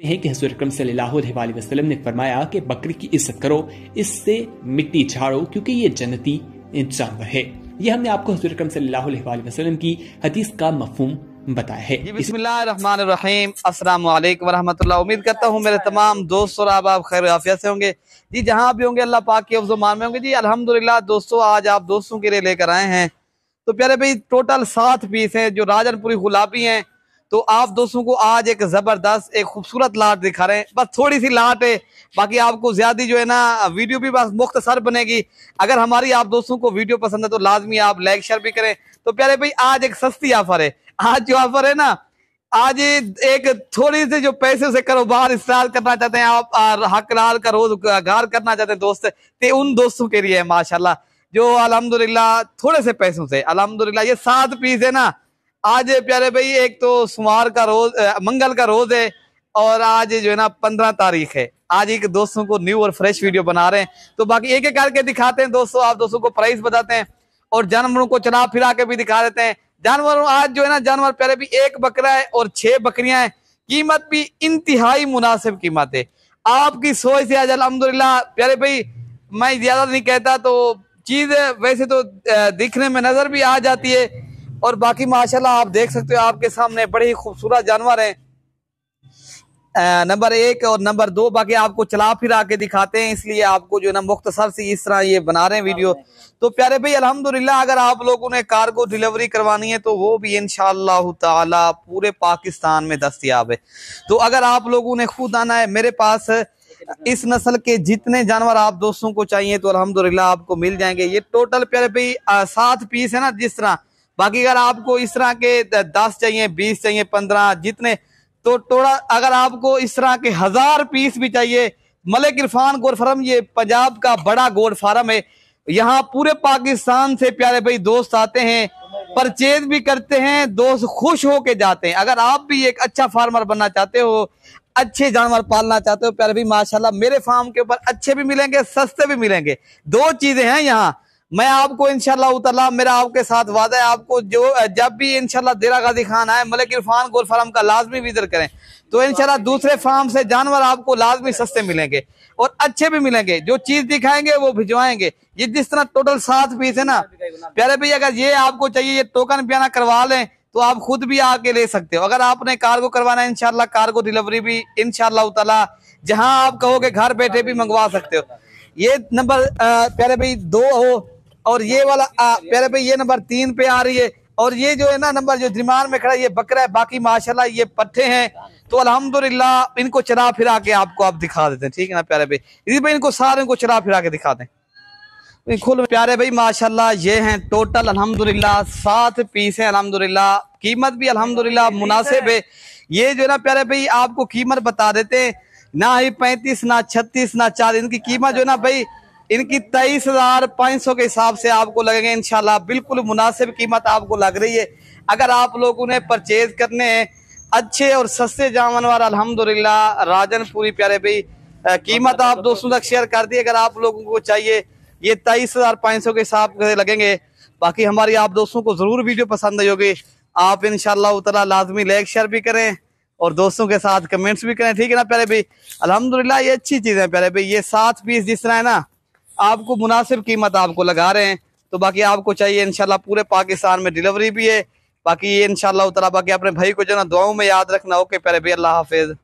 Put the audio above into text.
हैं कि हुज़ूर अकरम सल्लल्लाहु अलैहि वसल्लम ने फरमाया कि बकरी की इज्जत करो, इससे मिट्टी झाड़ो क्योंकि ये जन्नती जानवर है। ये हमने आपको हुज़ूर अकरम सल्लल्लाहु अलैहि वसल्लम की हदीस का मफ़हूम बताया है। बिस्मिल्लाहिर्रहमानिर्रहीम, अस्सलामु अलैकुम वरहमतुल्लाह। उम्मीद करता हूँ मेरे तमाम दोस्त और आप खैर आफियत से होंगे जी, जहाँ भी होंगे अल्लाह पाक के मान में होंगे जी। अल्हम्दुलिल्लाह दोस्तों, आज आप दोस्तों के लिए लेकर आए हैं तो प्यारे भाई टोटल 7 पीस हैं जो राजनपुरी गुलाबी हैं। तो आप दोस्तों को आज एक जबरदस्त एक खूबसूरत लाट दिखा रहे हैं। बस थोड़ी सी लाट है, बाकी आपको ज्यादा जो है ना वीडियो भी बस मुख्तसर बनेगी। अगर हमारी आप दोस्तों को वीडियो पसंद है तो लाजमी आप लाइक शेयर भी करें। तो प्यारे भाई आज एक सस्ती ऑफर है। आज जो ऑफर है ना, आज एक थोड़ी सी जो पैसे से कारोबार स्टार्ट करना चाहते हैं आप, हक लाल का रोजगार करना चाहते हैं दोस्त, तो उन दोस्तों के लिए है माशाल्लाह, जो अल्हम्दुलिल्लाह थोड़े से पैसों से अल्हम्दुलिल्लाह ये 7 पीस है ना। आज प्यारे भाई एक तो सोमवार का रोज, मंगल का रोज है और आज जो है ना 15 तारीख है। आज एक दोस्तों को न्यू और फ्रेश वीडियो बना रहे हैं तो बाकी एक एक करके दिखाते हैं दोस्तों, आप दोस्तों को प्राइस बताते हैं और जानवरों को चला फिरा के भी दिखा देते हैं। जानवरों आज जो है ना जानवर प्यारे भी एक बकरा है और 6 बकरियां हैं। कीमत भी इंतहाई मुनासिब कीमत है। आपकी सोच से आज अल्हम्दुलिल्लाह प्यारे भाई मैं ज्यादा नहीं कहता तो चीज वैसे तो दिखने में नजर भी आ जाती है और बाकी माशाल्लाह आप देख सकते हो आपके सामने बड़े ही खूबसूरत जानवर हैं, नंबर 1 और नंबर 2। बाकी आपको चला फिरा के दिखाते हैं, इसलिए आपको जो है ना मुख्तसर से इस तरह ये बना रहे हैं वीडियो। तो प्यारे भाई अल्हम्दुलिल्लाह अगर आप लोगों ने कार्गो डिलीवरी करवानी है तो वो भी इंशाअल्लाह ताला पूरे पाकिस्तान में दस्तयाब है। तो अगर आप लोगों ने खुद आना है, मेरे पास इस नस्ल के जितने जानवर आप दोस्तों को चाहिए तो अल्हम्दुलिल्लाह आपको मिल जाएंगे। ये टोटल प्यारे भाई 7 पीस है ना जिस तरह। बाकी अगर आपको इस तरह के 10 चाहिए, 20 चाहिए, 15 जितने, तो थोड़ा अगर आपको इस तरह के 1000 पीस भी चाहिए, मलिक इरफान गोट फार्म ये पंजाब का बड़ा गोट फार्म है। यहाँ पूरे पाकिस्तान से प्यारे भाई दोस्त आते हैं, परचेज भी करते हैं, दोस्त खुश होके जाते हैं। अगर आप भी एक अच्छा फार्मर बनना चाहते हो, अच्छे जानवर पालना चाहते हो प्यारे भाई माशाल्लाह मेरे फार्म के ऊपर अच्छे भी मिलेंगे, सस्ते भी मिलेंगे। 2 चीजें हैं यहाँ। मैं आपको इंशाल्लाह ताला मेरा आपके साथ वादा है, आपको जो जब भी इंशाल्लाह देरा गाजी खान आए मलिक इरफान गोट फार्म का लाजमी विजिट करें तो इंशाल्लाह दूसरे फार्म से जानवर आपको लाजमी सस्ते मिलेंगे और अच्छे भी मिलेंगे। जो चीज दिखाएंगे वो भिजवाएंगे। ये जिस तरह टोटल 7 पीस है ना प्यारे भाई, अगर ये आपको चाहिए ये टोकन बयाना करवा लें तो आप खुद भी आके ले सकते हो। अगर आपने कार्गो करवाना है इंशाल्लाह कार्गो डिलीवरी भी इंशाल्लाह ताला जहां आप कहोगे घर बैठे भी मंगवा सकते हो। ये नंबर प्यारे भाई 2 हो और ये वाला प्यारे भाई ये नंबर 3 पे आ रही है और ये जो है ना नंबर जो दरमियान में खड़ा है ये बकरा है। बाकी माशाल्लाह ये पट्टे हैं तो अल्हम्दुलिल्लाह इनको चला फिरा के आपको आप दिखा देते हैं, ठीक है ना प्यारे भाई। इसी भाई इनको सारे को चला फिरा के दिखा दें खुल प्यारे भाई माशाल्लाह। ये हैं टोटल अल्हम्दुलिल्लाह 7 पीस हैं अल्हम्दुलिल्लाह। कीमत भी अल्हम्दुलिल्लाह मुनासिब है। ये जो है ना प्यारे भाई आपको कीमत बता देते हैं, ना ही 35 ना 36 ना 40, इनकी कीमत जो है ना भाई इनकी 23,500 के हिसाब से आपको लगेंगे इंशाल्लाह। बिल्कुल मुनासिब कीमत आपको लग रही है। अगर आप लोगों ने परचेज करने हैं अच्छे और सस्ते जानवर अल्हम्दुलिल्लाह राजनपुरी प्यारे भाई कीमत आप दोस्तों तक शेयर कर दी। अगर आप लोगों को चाहिए ये 23,500 के हिसाब से लगेंगे। बाकी हमारी आप दोस्तों को जरूर वीडियो पसंद आई होगी। आप इंशाल्लाह ताला लाजमी लाइक शेयर भी करें और दोस्तों के साथ कमेंट्स भी करें, ठीक है ना प्यारे भाई। अल्हम्दुलिल्लाह ये अच्छी चीज है प्यारे भाई। ये 7 पीस जिस तरह है ना आपको मुनासिब कीमत आपको लगा रहे हैं। तो बाकी आपको चाहिए इंशाल्लाह पूरे पाकिस्तान में डिलीवरी भी है। बाकी ये इंशाल्लाह ताला बाकी अपने भाई को जो ना दुआओं में याद रखना। ओके प्यारे भाई, अल्लाह हाफिज।